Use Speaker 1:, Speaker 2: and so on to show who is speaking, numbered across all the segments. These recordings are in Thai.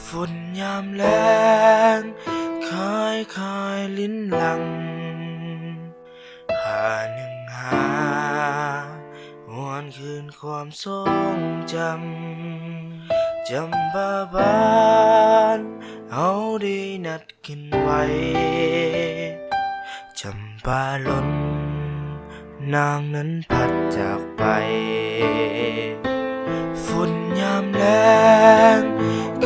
Speaker 1: ฝุ่นยามแรงคายลิ้นหลังหาหนึ่งหาหวนคืนความทรงจำบานเอาได้นัดกันไว้จำปาล้นนางนั้นพัดจากไปฝุ่นยามแรง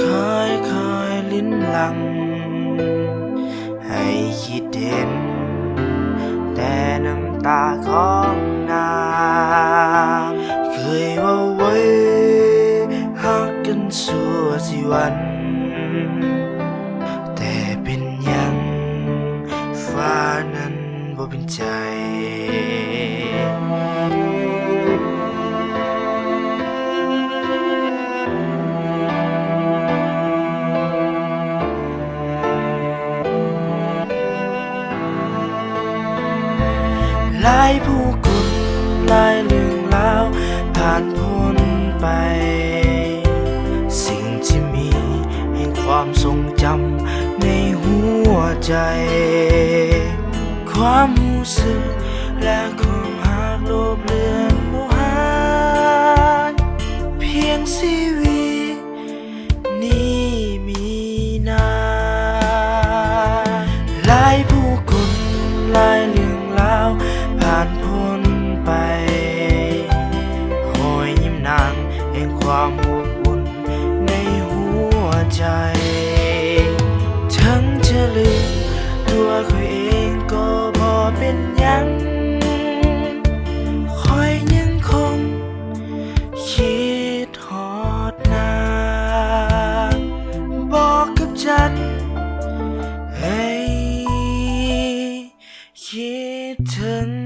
Speaker 1: คายลิ้นหลังให้คิดเห็นแต่น้ำตาของนางเคยว่าไว้หักกันชั่วสิวันแต่เป็นยังฟ้านั้นบ่เป็นใจหลายผู้คนหลายเรื่องราวผ่านพ้นไปสิ่งที่มีแห่งความทรงจำในหัวใจความรู้สึกและความหักลบเลือนบ่หายเพียงชีวิตนี้มีนาหลายผู้คนหลายเรื่องราวผ่านพ้นไปหอยยิ้มนางแห่งความอบอุ่นในหัวใจทั้งจะลืมตัวเขาเองก็บ่เป็นหยังคอยยังคงคิดฮอดนางบอกกับฉันให้คิดถึง